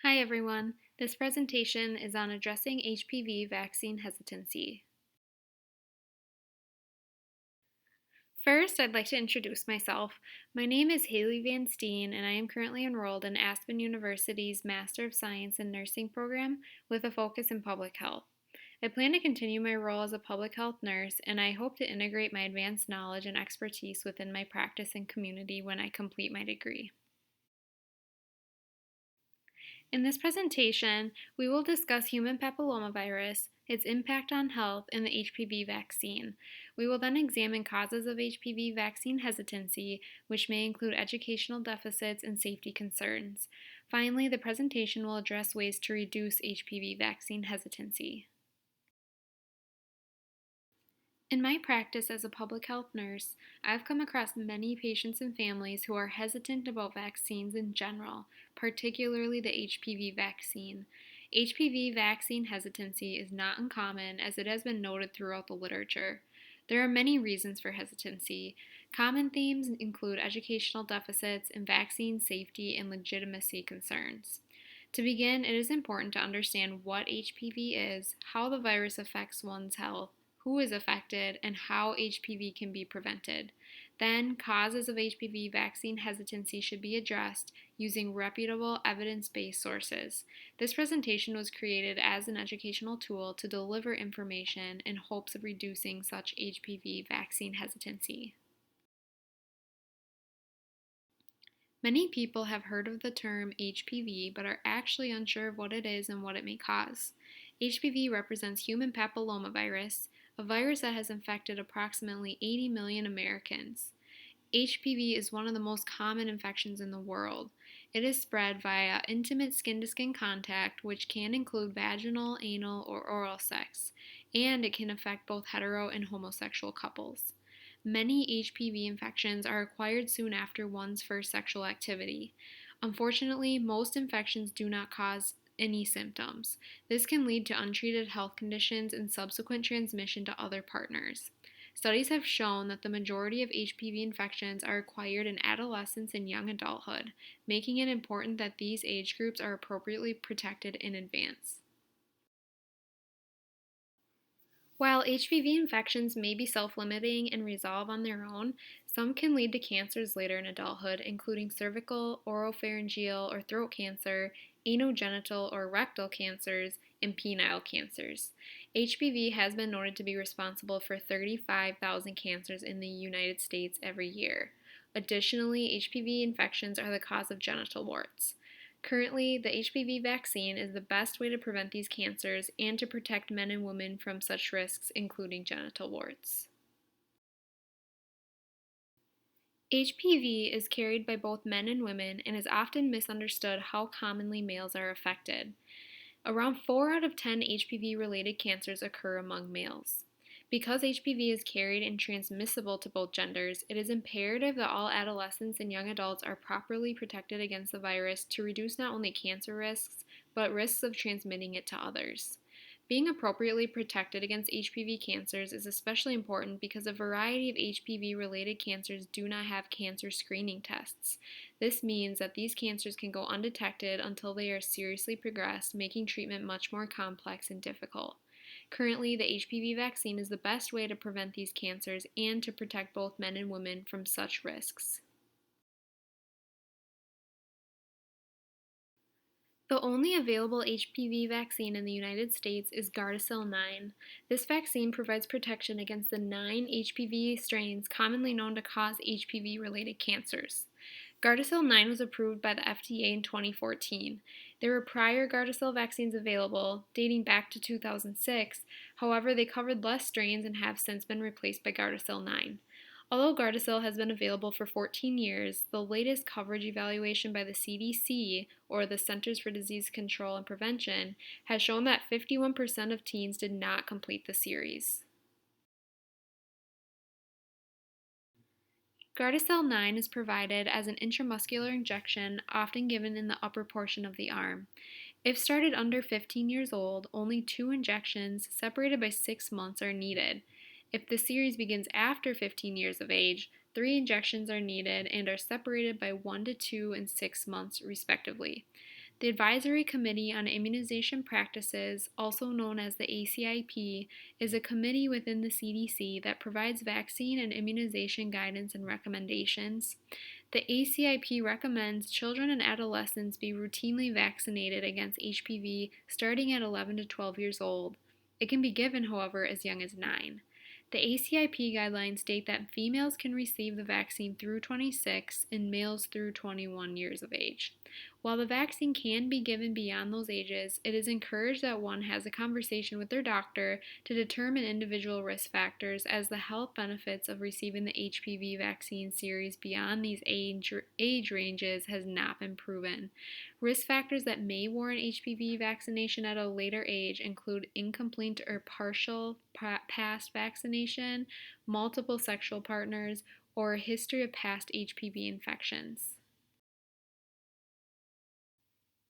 Hi everyone. This presentation is on addressing HPV vaccine hesitancy. First, I'd like to introduce myself. My name is Haley Van Steen, and I am currently enrolled in Aspen University's Master of Science in Nursing program with a focus in public health. I plan to continue my role as a public health nurse, and I hope to integrate my advanced knowledge and expertise within my practice and community when I complete my degree. In this presentation, we will discuss human papillomavirus, its impact on health, and the HPV vaccine. We will then examine causes of HPV vaccine hesitancy, which may include educational deficits and safety concerns. Finally, the presentation will address ways to reduce HPV vaccine hesitancy. In my practice as a public health nurse, I've come across many patients and families who are hesitant about vaccines in general, particularly the HPV vaccine. HPV vaccine hesitancy is not uncommon as it has been noted throughout the literature. There are many reasons for hesitancy. Common themes include educational deficits and vaccine safety and legitimacy concerns. To begin, it is important to understand what HPV is, how the virus affects one's health, who is affected, and how HPV can be prevented. Then, causes of HPV vaccine hesitancy should be addressed using reputable evidence-based sources. This presentation was created as an educational tool to deliver information in hopes of reducing such HPV vaccine hesitancy. Many people have heard of the term HPV but are actually unsure of what it is and what it may cause. HPV represents human papillomavirus, a virus that has infected approximately 80 million Americans. HPV is one of the most common infections in the world. It is spread via intimate skin to skin contact, which can include vaginal, anal, or oral sex, and it can affect both hetero and homosexual couples. Many HPV infections are acquired soon after one's first sexual activity. Unfortunately, most infections do not cause any symptoms. This can lead to untreated health conditions and subsequent transmission to other partners. Studies have shown that the majority of HPV infections are acquired in adolescence and young adulthood, making it important that these age groups are appropriately protected in advance. While HPV infections may be self-limiting and resolve on their own, some can lead to cancers later in adulthood, including cervical, oropharyngeal, or throat cancer, anogenital or rectal cancers, and penile cancers. HPV has been noted to be responsible for 35,000 cancers in the United States every year. Additionally, HPV infections are the cause of genital warts. Currently, the HPV vaccine is the best way to prevent these cancers and to protect men and women from such risks, including genital warts. HPV is carried by both men and women and is often misunderstood how commonly males are affected. Around 4 out of 10 HPV related cancers occur among males. Because HPV is carried and transmissible to both genders, it is imperative that all adolescents and young adults are properly protected against the virus to reduce not only cancer risks, but risks of transmitting it to others. Being appropriately protected against HPV cancers is especially important because a variety of HPV related cancers do not have cancer screening tests. This means that these cancers can go undetected until they are seriously progressed, making treatment much more complex and difficult. Currently, the HPV vaccine is the best way to prevent these cancers and to protect both men and women from such risks. The only available HPV vaccine in the United States is Gardasil 9. This vaccine provides protection against the 9 HPV strains commonly known to cause HPV related cancers. Gardasil 9 was approved by the FDA in 2014. There were prior Gardasil vaccines available, dating back to 2006, however, they covered less strains and have since been replaced by Gardasil 9. Although Gardasil has been available for 14 years, the latest coverage evaluation by the CDC, or the Centers for Disease Control and Prevention, has shown that 51% of teens did not complete the series. Gardasil 9 is provided as an intramuscular injection, often given in the upper portion of the arm. If started under 15 years old, only 2 injections, separated by 6 months, are needed. If the series begins after 15 years of age, 3 injections are needed and are separated by 1 to 2 and 6 months, respectively. The Advisory Committee on Immunization Practices, also known as the ACIP, is a committee within the CDC that provides vaccine and immunization guidance and recommendations. The ACIP recommends children and adolescents be routinely vaccinated against HPV starting at 11 to 12 years old. It can be given, however, as young as 9. The ACIP guidelines state that females can receive the vaccine through 26 and males through 21 years of age. While the vaccine can be given beyond those ages, it is encouraged that one has a conversation with their doctor to determine individual risk factors, as the health benefits of receiving the HPV vaccine series beyond these age ranges has not been proven. Risk factors that may warrant HPV vaccination at a later age include incomplete or partial past vaccination, multiple sexual partners, or a history of past HPV infections.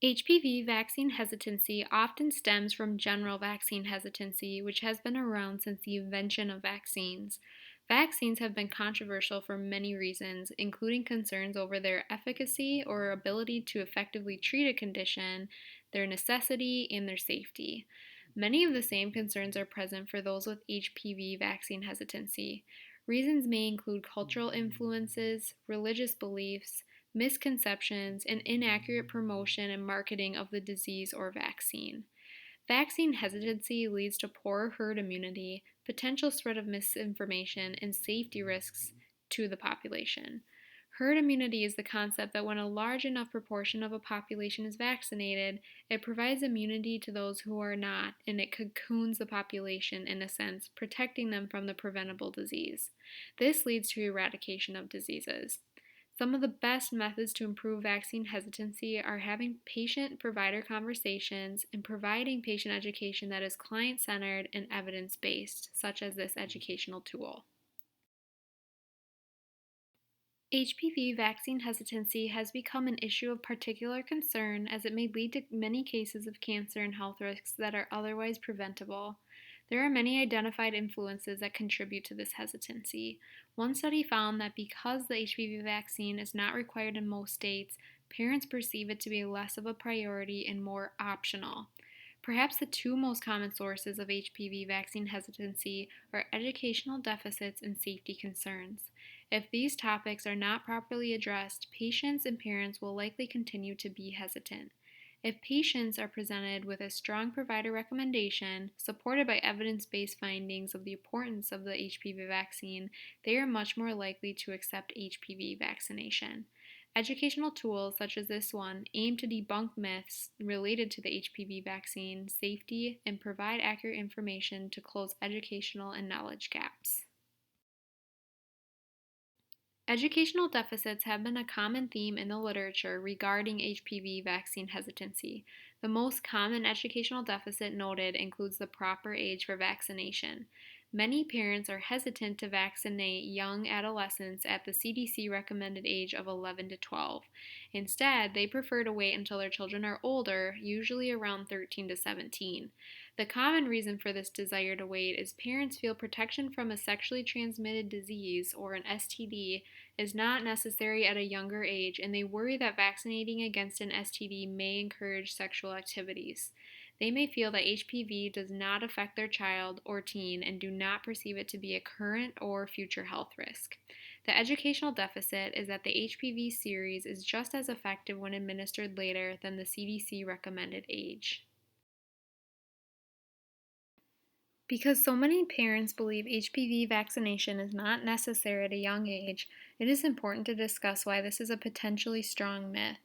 HPV vaccine hesitancy often stems from general vaccine hesitancy, which has been around since the invention of vaccines. Vaccines have been controversial for many reasons, including concerns over their efficacy or ability to effectively treat a condition, their necessity, and their safety. Many of the same concerns are present for those with HPV vaccine hesitancy. Reasons may include cultural influences, religious beliefs, misconceptions, and inaccurate promotion and marketing of the disease or vaccine. Vaccine hesitancy leads to poor herd immunity, potential spread of misinformation, and safety risks to the population. Herd immunity is the concept that when a large enough proportion of a population is vaccinated, it provides immunity to those who are not, and it cocoons the population in a sense, protecting them from the preventable disease. This leads to eradication of diseases. Some of the best methods to improve vaccine hesitancy are having patient provider conversations and providing patient education that is client centered and evidence based, such as this educational tool. HPV vaccine hesitancy has become an issue of particular concern as it may lead to many cases of cancer and health risks that are otherwise preventable. There are many identified influences that contribute to this hesitancy. One study found that because the HPV vaccine is not required in most states, parents perceive it to be less of a priority and more optional. Perhaps the two most common sources of HPV vaccine hesitancy are educational deficits and safety concerns. If these topics are not properly addressed, patients and parents will likely continue to be hesitant. If patients are presented with a strong provider recommendation, supported by evidence based findings of the importance of the HPV vaccine, they are much more likely to accept HPV vaccination. Educational tools such as this one aim to debunk myths related to the HPV vaccine safety and provide accurate information to close educational and knowledge gaps. Educational deficits have been a common theme in the literature regarding HPV vaccine hesitancy. The most common educational deficit noted includes the proper age for vaccination. Many parents are hesitant to vaccinate young adolescents at the CDC recommended age of 11 to 12. Instead, they prefer to wait until their children are older, usually around 13 to 17. The common reason for this desire to wait is parents feel protection from a sexually transmitted disease, or an STD, is not necessary at a younger age, and they worry that vaccinating against an STD may encourage sexual activities. They may feel that HPV does not affect their child or teen and do not perceive it to be a current or future health risk. The educational deficit is that the HPV series is just as effective when administered later than the CDC recommended age. Because so many parents believe HPV vaccination is not necessary at a young age, it is important to discuss why this is a potentially strong myth.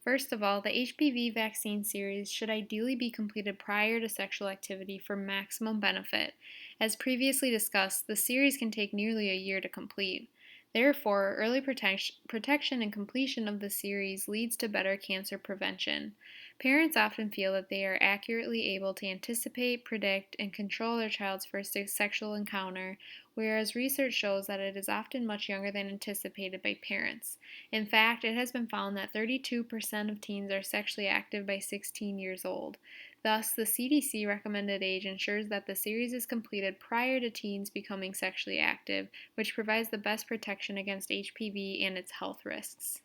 First of all, the HPV vaccine series should ideally be completed prior to sexual activity for maximum benefit. As previously discussed, the series can take nearly a year to complete. Therefore, early protection and completion of the series leads to better cancer prevention. Parents often feel that they are accurately able to anticipate, predict, and control their child's first sexual encounter, whereas research shows that it is often much younger than anticipated by parents. In fact, it has been found that 32% of teens are sexually active by 16 years old. Thus, the CDC recommended age ensures that the series is completed prior to teens becoming sexually active, which provides the best protection against HPV and its health risks.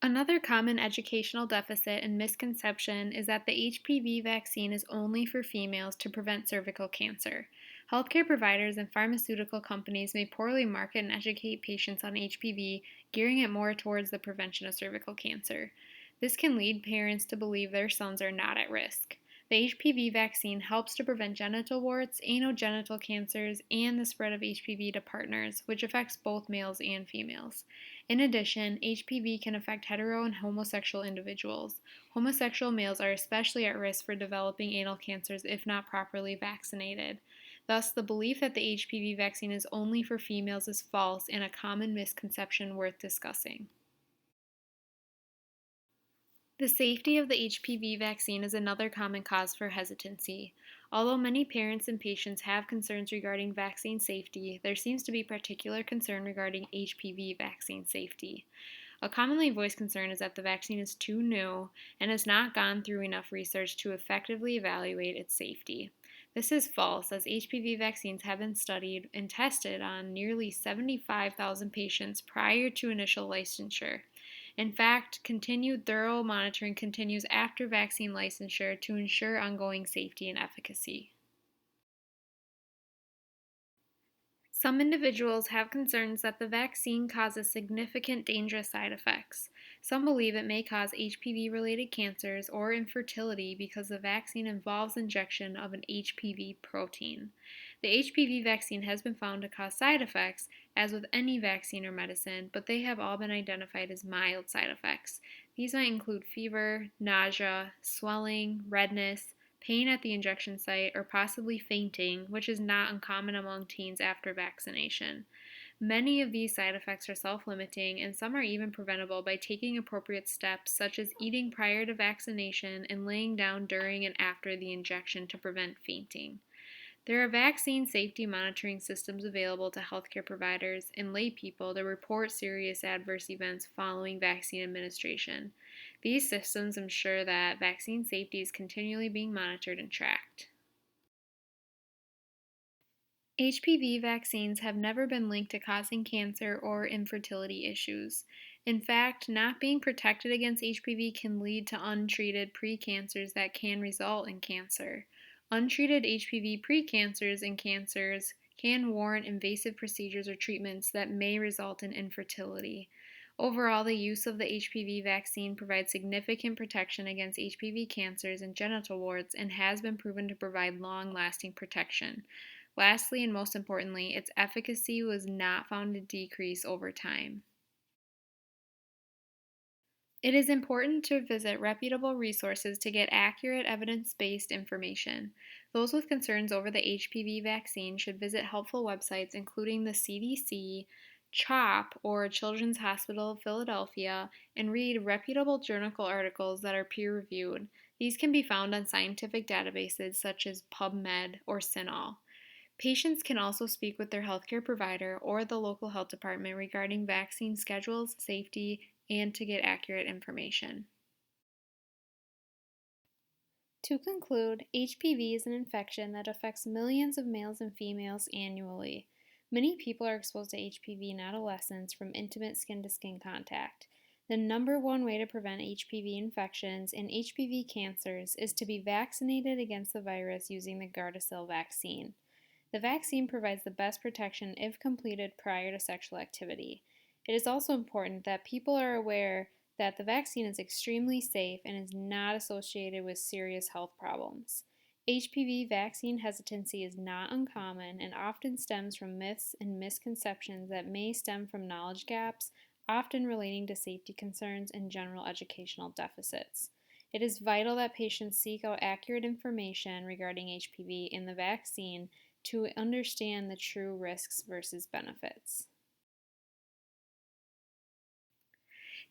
Another common educational deficit and misconception is that the HPV vaccine is only for females to prevent cervical cancer. Healthcare providers and pharmaceutical companies may poorly market and educate patients on HPV, gearing it more towards the prevention of cervical cancer. This can lead parents to believe their sons are not at risk. The HPV vaccine helps to prevent genital warts, anogenital cancers, and the spread of HPV to partners, which affects both males and females. In addition, HPV can affect hetero and homosexual individuals. Homosexual males are especially at risk for developing anal cancers if not properly vaccinated. Thus, the belief that the HPV vaccine is only for females is false and a common misconception worth discussing. The safety of the HPV vaccine is another common cause for hesitancy. Although many parents and patients have concerns regarding vaccine safety, there seems to be particular concern regarding HPV vaccine safety. A commonly voiced concern is that the vaccine is too new and has not gone through enough research to effectively evaluate its safety. This is false, as HPV vaccines have been studied and tested on nearly 75,000 patients prior to initial licensure. In fact, continued thorough monitoring continues after vaccine licensure to ensure ongoing safety and efficacy. Some individuals have concerns that the vaccine causes significant dangerous side effects. Some believe it may cause HPV related cancers or infertility because the vaccine involves injection of an HPV protein. The HPV vaccine has been found to cause side effects, as with any vaccine or medicine, but they have all been identified as mild side effects. These might include fever, nausea, swelling, redness, pain at the injection site, or possibly fainting, which is not uncommon among teens after vaccination. Many of these side effects are self limiting, and some are even preventable by taking appropriate steps, such as eating prior to vaccination and laying down during and after the injection to prevent fainting. There are vaccine safety monitoring systems available to healthcare providers and lay people to report serious adverse events following vaccine administration. These systems ensure that vaccine safety is continually being monitored and tracked. HPV vaccines have never been linked to causing cancer or infertility issues. In fact, not being protected against HPV can lead to untreated precancers that can result in cancer. Untreated HPV precancers and cancers can warrant invasive procedures or treatments that may result in infertility. Overall, the use of the HPV vaccine provides significant protection against HPV cancers and genital warts and has been proven to provide long lasting protection. Lastly, and most importantly, its efficacy was not found to decrease over time. It is important to visit reputable resources to get accurate evidence based information. Those with concerns over the HPV vaccine should visit helpful websites including the CDC, CHOP, or Children's Hospital of Philadelphia, and read reputable journal articles that are peer reviewed. These can be found on scientific databases such as PubMed or CINAHL. Patients can also speak with their healthcare provider or the local health department regarding vaccine schedules, safety, and to get accurate information. To conclude, HPV is an infection that affects millions of males and females annually. Many people are exposed to HPV in adolescence from intimate skin to skin contact. The number one way to prevent HPV infections and HPV cancers is to be vaccinated against the virus using the Gardasil vaccine. The vaccine provides the best protection if completed prior to sexual activity. It is also important that people are aware that the vaccine is extremely safe and is not associated with serious health problems. HPV vaccine hesitancy is not uncommon and often stems from myths and misconceptions that may stem from knowledge gaps, often relating to safety concerns and general educational deficits. It is vital that patients seek out accurate information regarding HPV and the vaccine to understand the true risks versus benefits.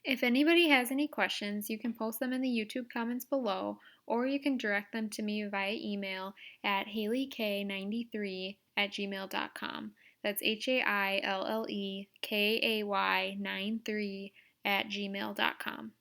If anybody has any questions, you can post them in the YouTube comments below, or you can direct them to me via email at haleyk93@gmail.com. That's HAILLEKAY93 at gmail.com.